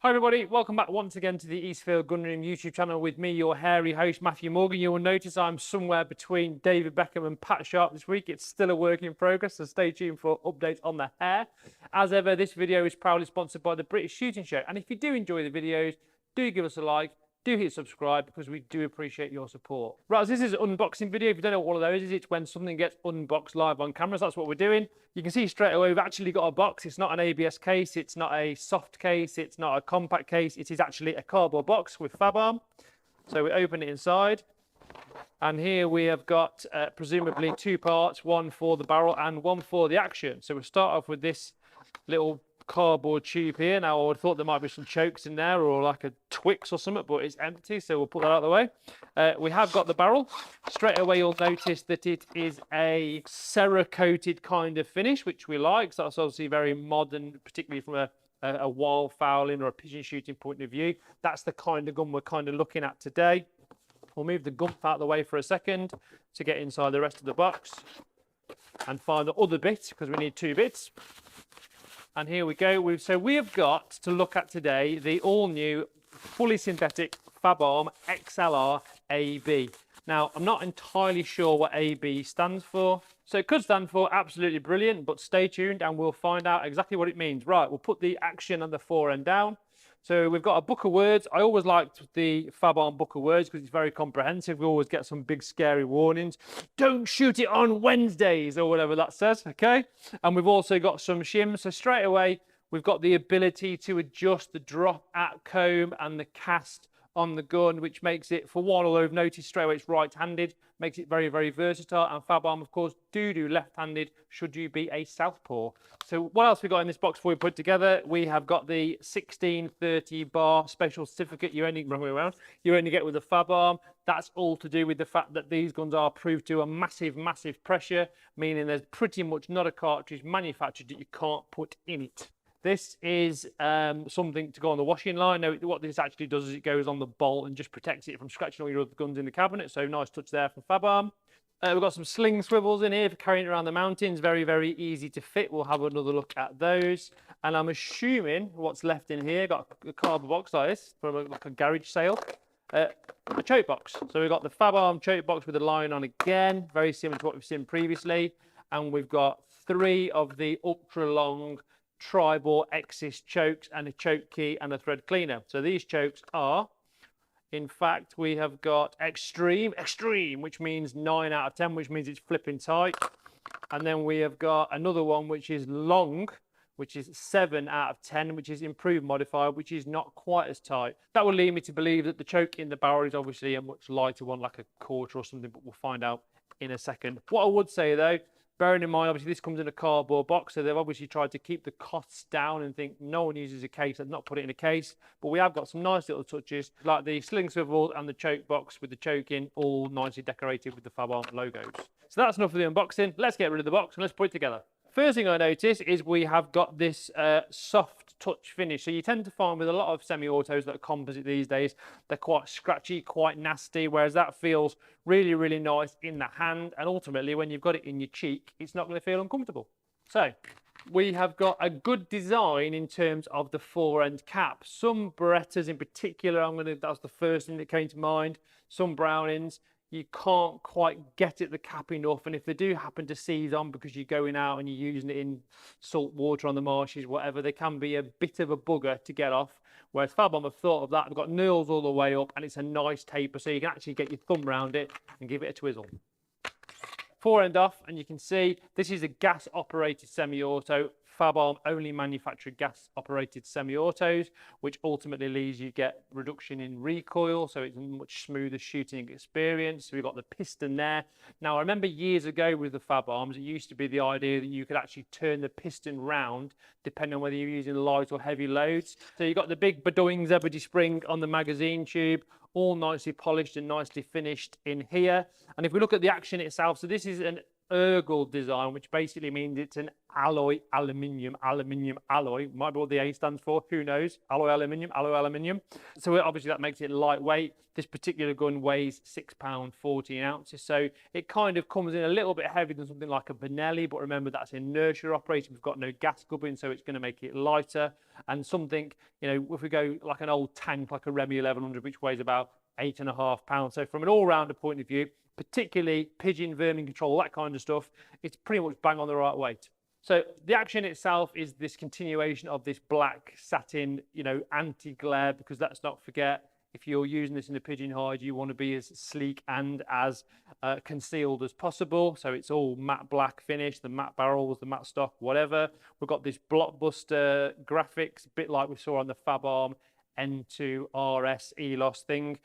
Hi everybody, welcome back once again to the Eastfield Gunroom YouTube channel with me, your hairy host, Matthew Morgan. You will notice I'm somewhere between David Beckham and Pat Sharp this week. It's still a work in progress, so stay tuned for updates on the hair. As ever, this video is proudly sponsored by the British Shooting Show. And if you do enjoy the videos, do give us a like, do hit subscribe because we do appreciate your support. Right, so this is an unboxing video. If you don't know what one of those is, it's when something gets unboxed live on cameras. That's what we're doing. You can see straight away we've actually got a box. It's not an ABS case, it's not a soft case, it's not a compact case. It is actually a cardboard box with Fabarm. So we open it inside, and here we have got presumably two parts, one for the barrel and one for the action. So we'll start off with this little cardboard tube here. Now I would have thought there might be some chokes in there or like a Twix or something, but it's empty, so we'll put that out of the way. We have got the barrel. Straight away you'll notice that it is a Cerakoted kind of finish, which we like. So that's obviously very modern, particularly from a wildfowling or a pigeon shooting point of view. That's the kind of gun we're kind of looking at today. We'll move the gun out of the way for a second to get inside the rest of the box and find the other bit, because we need two bits. And here we go. So we have got to look at today the all-new, fully synthetic Fabarm XLR AB. Now, I'm not entirely sure what AB stands for. So it could stand for absolutely brilliant, but stay tuned and we'll find out exactly what it means. Right, we'll put the action and the forend down. So we've got a book of words. I always liked the Fabarm book of words because it's very comprehensive. We always get some big scary warnings. Don't shoot it on Wednesdays or whatever that says, okay? And we've also got some shims. So straight away, we've got the ability to adjust the drop at comb and the cast on the gun, which makes it, for one, although I've noticed straight away it's right-handed, makes it very, very versatile. And Fabarm, of course, do left-handed should you be a southpaw. So what else we got in this box before we put it together? We have got the 1630 bar special certificate. Wrong way around. You only get with the Fabarm. That's all to do with the fact that these guns are proved to a massive, massive pressure, meaning there's pretty much not a cartridge manufactured that you can't put in it. This is something to go on the washing line. Now, what this actually does is it goes on the bolt and just protects it from scratching all your other guns in the cabinet. So nice touch there from Fabarm. We've got some sling swivels in here for carrying it around the mountains. Very, very easy to fit. We'll have another look at those. And I'm assuming what's left in here, got a cardboard box like this from like a garage sale. A choke box. So we've got the Fabarm choke box with a line on again, very similar to what we've seen previously. And we've got 3 of the ultra long tri-bore Xis chokes and a choke key and a thread cleaner. So these chokes are, in fact, we have got extreme, which means 9 out of 10, which means it's flipping tight. And then we have got another one which is long, which is 7 out of 10, which is improved modified, which is not quite as tight. That will lead me to believe that the choke in the barrel is obviously a much lighter one, like a quarter or something, but we'll find out in a second. What I would say though, bearing in mind, obviously, this comes in a cardboard box, so they've obviously tried to keep the costs down and think no one uses a case and not put it in a case. But we have got some nice little touches, like the sling swivel and the choke box with the choke in, all nicely decorated with the Fabarm logos. So that's enough for the unboxing. Let's get rid of the box and let's put it together. First thing I notice is we have got this soft touch finish. So you tend to find with a lot of semi-autos that are composite these days, they're quite scratchy, quite nasty, whereas that feels really, really nice in the hand. And ultimately, when you've got it in your cheek, it's not going to feel uncomfortable. So we have got a good design in terms of the forend cap. Some Berettas in particular, that's the first thing that came to mind. Some Brownings, you can't quite get at the cap enough, and if they do happen to seize on because you're going out and you're using it in salt water on the marshes, whatever, they can be a bit of a bugger to get off. Whereas Fabarm have thought of that. They've got knurls all the way up and it's a nice taper, so you can actually get your thumb around it and give it a twizzle. Forend off, and you can see this is a gas operated semi-auto. Fabarm only manufactured gas operated semi-autos, which ultimately leads you get reduction in recoil, so it's a much smoother shooting experience. So we've got the piston there. Now I remember years ago with the Fabarms, it used to be the idea that you could actually turn the piston round depending on whether you're using light or heavy loads. So you've got the big Bedoing Zebedee spring on the magazine tube, all nicely polished and nicely finished in here. And if we look at the action itself, so this is an ergo design, which basically means it's an alloy aluminium alloy. Might be what the A stands for, who knows? Alloy aluminium. So obviously that makes it lightweight. This particular gun weighs £6 14 ounces, so it kind of comes in a little bit heavier than something like a Benelli, but remember that's inertia operating. We've got no gas gubbing, so it's going to make it lighter. And something, you know, if we go like an old tank like a Remy 1100, which weighs about £8.5, so from an all-rounder point of view, particularly pigeon, vermin control, that kind of stuff, it's pretty much bang on the right weight. So the action itself is this continuation of this black satin, you know, anti-glare, because let's not forget, if you're using this in a pigeon hide, you want to be as sleek and as concealed as possible. So it's all matte black finish, the matte barrels, the matte stock, whatever. We've got this blockbuster graphics, a bit like we saw on the Fabarm N2 RS ELOS thing.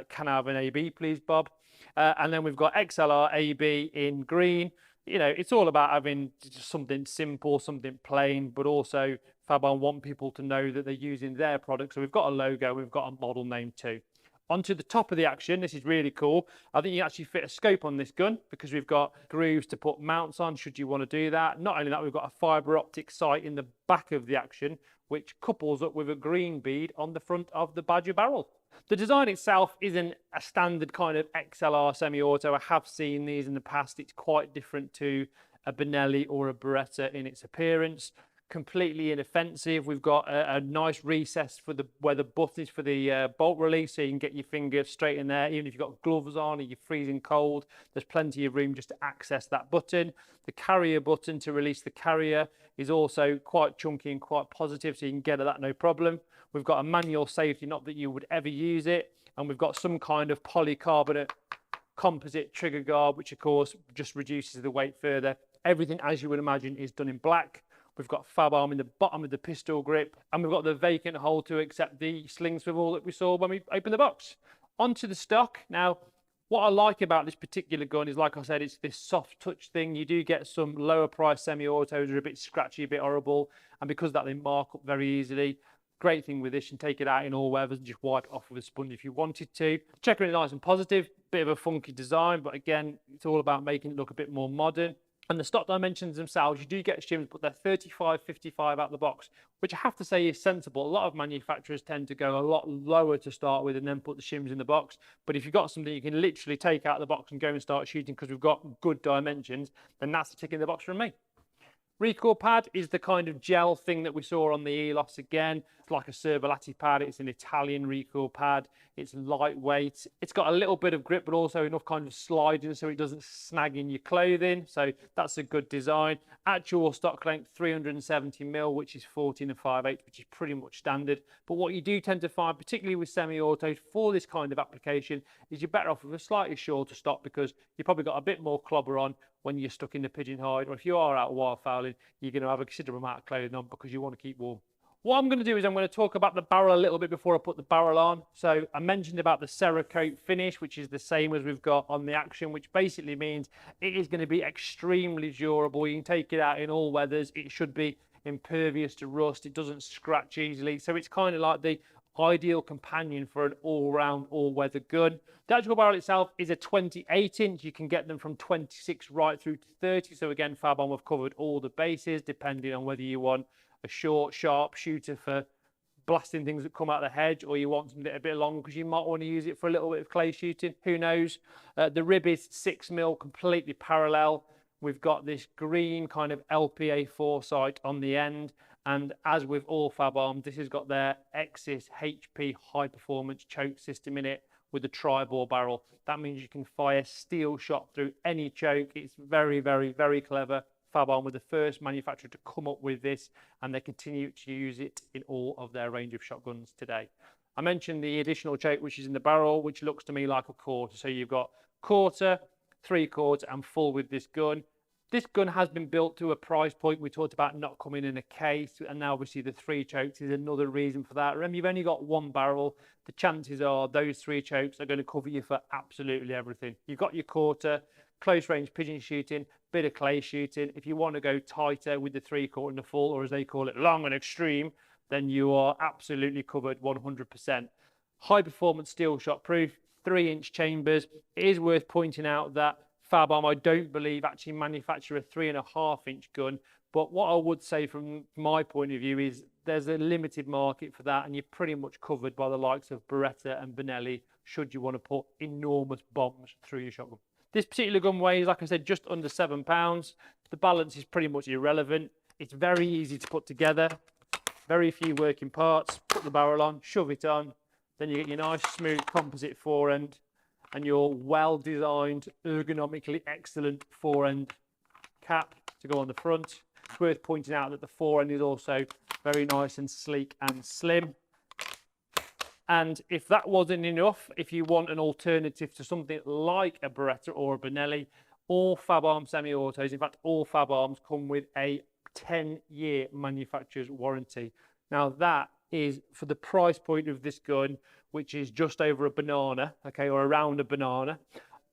Can I have an AB, please, Bob? And then we've got XLR AB in green. You know, it's all about having just something simple, something plain, but also Fabarm want people to know that they're using their product. So we've got a logo, we've got a model name too. Onto the top of the action, this is really cool. I think you actually fit a scope on this gun because we've got grooves to put mounts on should you want to do that. Not only that, we've got a fibre optic sight in the back of the action, which couples up with a green bead on the front of the Badger barrel. The design itself isn't a standard kind of XLR semi-auto. I have seen these in the past. It's quite different to a Benelli or a Beretta in its appearance. Completely inoffensive. We've got a nice recess for where the button is for the bolt release, so you can get your finger straight in there. Even if you've got gloves on or you're freezing cold, there's plenty of room just to access that button. The carrier button to release the carrier is also quite chunky and quite positive, so you can get at that no problem. We've got a manual safety, not that you would ever use it, and we've got some kind of polycarbonate composite trigger guard, which of course just reduces the weight further. Everything, as you would imagine, is done in black. We've got Fabarm in the bottom of the pistol grip, and we've got the vacant hole to accept the sling swivel that we saw when we opened the box. Onto the stock. Now, what I like about this particular gun is, like I said, it's this soft touch thing. You do get some lower price semi-autos that are a bit scratchy, a bit horrible, and because of that, they mark up very easily. Great thing with this, you can take it out in all weathers and just wipe it off with a sponge if you wanted to. Checking it nice and positive, bit of a funky design, but again, it's all about making it look a bit more modern. And the stock dimensions themselves, you do get shims, but they're 35-55 out the box, which I have to say is sensible. A lot of manufacturers tend to go a lot lower to start with and then put the shims in the box. But if you've got something you can literally take out of the box and go and start shooting because we've got good dimensions, then that's the tick in the box from me. Recoil pad is the kind of gel thing that we saw on the ELOS again. It's like a Cervelati pad. It's an Italian recoil pad. It's lightweight. It's got a little bit of grip, but also enough kind of sliding so it doesn't snag in your clothing. So that's a good design. Actual stock length 370mm, which is 14 5/8, which is pretty much standard. But what you do tend to find, particularly with semi-autos for this kind of application, is you're better off with a slightly shorter stock because you've probably got a bit more clobber on when you're stuck in the pigeon hide, or if you are out wildfowling, you're going to have a considerable amount of clothing on because you want to keep warm. What I'm going to do is I'm going to talk about the barrel a little bit before I put the barrel on. So I mentioned about the Cerakote finish, which is the same as we've got on the Action, which basically means it is going to be extremely durable. You can take it out in all weathers. It should be impervious to rust. It doesn't scratch easily. So it's kind of like the ideal companion for an all-round, all-weather gun. The actual barrel itself is a 28-inch. You can get them from 26 right through to 30. So again, Fabarm have covered all the bases, depending on whether you want a short, sharp shooter for blasting things that come out of the hedge, or you want something a bit long because you might want to use it for a little bit of clay shooting. Who knows? The rib is 6mm, completely parallel. We've got this green kind of LPA foresight on the end. And as with all Fabarm, this has got their Exis HP high performance choke system in it with a tri-bore barrel. That means you can fire steel shot through any choke. It's very, very, very clever. Fabarm were the first manufacturer to come up with this, and they continue to use it in all of their range of shotguns today. I mentioned the additional choke, which is in the barrel, which looks to me like a quarter. So you've got quarter, 3/4, and full with this gun. This gun has been built to a price point. We talked about not coming in a case, and now obviously the 3 chokes is another reason for that. Remember, you've only got one barrel. The chances are those 3 chokes are going to cover you for absolutely everything. You've got your quarter, close range pigeon shooting, bit of clay shooting. If you want to go tighter with the 3/4 and the full, or as they call it, long and extreme, then you are absolutely covered 100%. High performance steel shot proof, 3-inch chambers. It is worth pointing out that Fabarm, I don't believe, actually manufacture a 3.5-inch gun. But what I would say from my point of view is there's a limited market for that, and you're pretty much covered by the likes of Beretta and Benelli should you want to put enormous bombs through your shotgun. This particular gun weighs, like I said, just under 7 pounds. The balance is pretty much irrelevant. It's very easy to put together. Very few working parts. Put the barrel on, shove it on. Then you get your nice smooth composite forend and your well-designed, ergonomically excellent forend cap to go on the front. It's worth pointing out that the forend is also very nice and sleek and slim. And if that wasn't enough, if you want an alternative to something like a Beretta or a Benelli, all Fabarm semi-autos, in fact all Fabarms, come with a 10-year manufacturer's warranty. Now that is, for the price point of this gun, which is just over a banana, okay, or around a banana,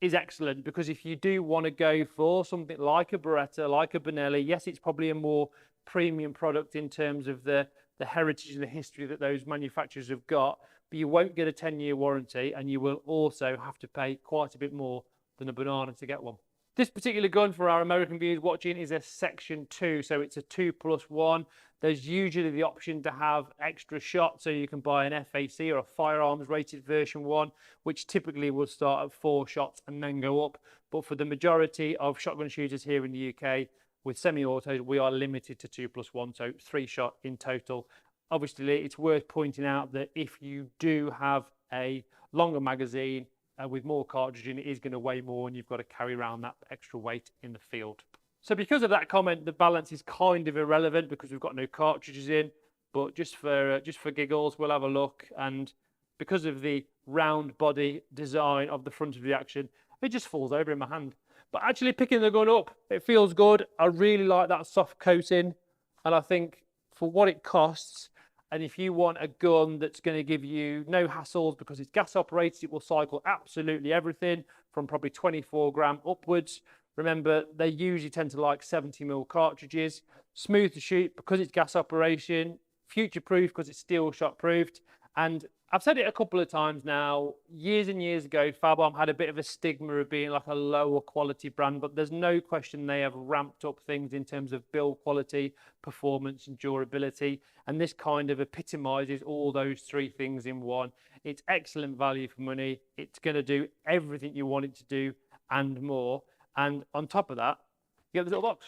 is excellent, because if you do want to go for something like a Beretta, like a Benelli, yes, it's probably a more premium product in terms of the heritage and the history that those manufacturers have got, but you won't get a 10-year warranty, and you will also have to pay quite a bit more than a banana to get one. This particular gun, for our American viewers watching, is a section 2, so it's a 2+1. There's usually the option to have extra shots, so you can buy an FAC or a firearms rated version 1, which typically will start at 4 shots and then go up. But for the majority of shotgun shooters here in the UK, with semi-autos, we are limited to 2+1, so 3 shot in total. Obviously, it's worth pointing out that if you do have a longer magazine with more cartridge in, it is going to weigh more, and you've got to carry around that extra weight in the field. So because of that comment, the balance is kind of irrelevant because we've got no cartridges in, but just for giggles, we'll have a look. And because of the round body design of the front of the action, it just falls over in my hand. But actually picking the gun up, it feels good. I really like that soft coating, and I think for what it costs, and if you want a gun that's going to give you no hassles because it's gas operated, it will cycle absolutely everything from probably 24 gram upwards. Remember, they usually tend to like 70mm cartridges. Smooth to shoot because it's gas operation. Future proof because it's steel shot proofed. And I've said it a couple of times now, years and years ago, Fabarm had a bit of a stigma of being like a lower quality brand, but there's no question they have ramped up things in terms of build quality, performance and durability. And this kind of epitomizes all those 3 things in one. It's excellent value for money. It's going to do everything you want it to do and more. And on top of that, you get this little box.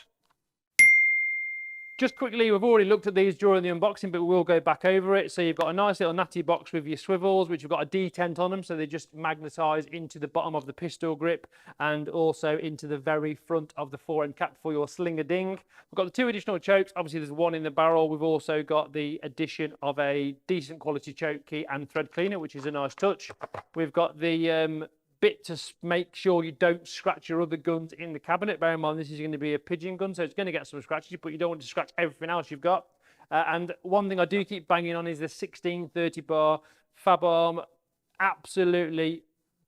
Just quickly, we've already looked at these during the unboxing, but we will go back over it. So you've got a nice little natty box with your swivels, which have got a detent on them, so they just magnetize into the bottom of the pistol grip and also into the very front of the forend cap for your slinger ding. We've got the 2 additional chokes. Obviously, there's 1 in the barrel. We've also got the addition of a decent quality choke key and thread cleaner, which is a nice touch. We've got the bit to make sure you don't scratch your other guns in the cabinet. Bear in mind, this is going to be a pigeon gun, so it's going to get some scratches, but you don't want to scratch everything else you've got. And one thing I do keep banging on is the 1630 bar. Fabarm absolutely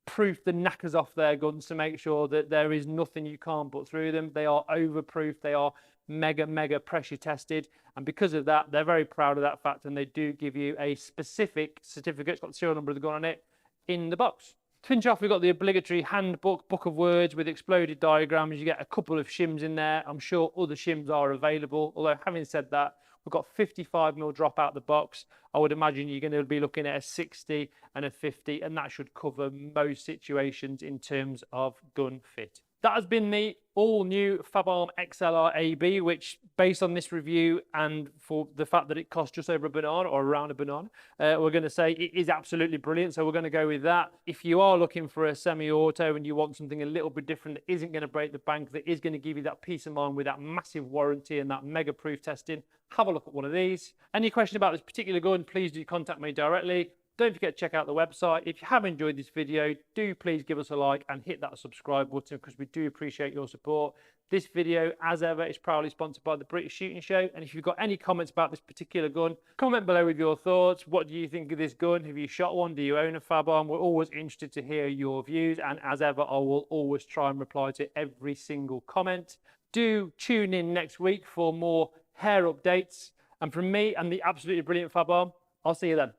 proof the knackers off their guns to make sure that there is nothing you can't put through them. They are overproof. They are mega pressure tested, and because of that, they're very proud of that fact, and they do give you a specific certificate. It's got the serial number of the gun on it in the box. To finish off, we've got the obligatory handbook, book of words with exploded diagrams. You get a couple of shims in there. I'm sure other shims are available, although having said that, we've got 55mm drop out the box. I would imagine you're going to be looking at a 60 and a 50, and that should cover most situations in terms of gun fit. That has been the all-new Fabarm XLR AB, which, based on this review and for the fact that it costs just over a banana or around a banana, we're going to say it is absolutely brilliant. So we're going to go with that. If you are looking for a semi-auto and you want something a little bit different that isn't going to break the bank, that is going to give you that peace of mind with that massive warranty and that mega proof testing, have a look at one of these. Any question about this particular gun, please do contact me directly. Don't forget to check out the website. If you have enjoyed this video, do please give us a like and hit that subscribe button, because we do appreciate your support. This video, as ever, is proudly sponsored by the British Shooting Show. And if you've got any comments about this particular gun, comment below with your thoughts. What do you think of this gun? Have you shot one? Do you own a Fabarm? We're always interested to hear your views. And as ever, I will always try and reply to every single comment. Do tune in next week for more hair updates. And from me and the absolutely brilliant Fabarm, I'll see you then.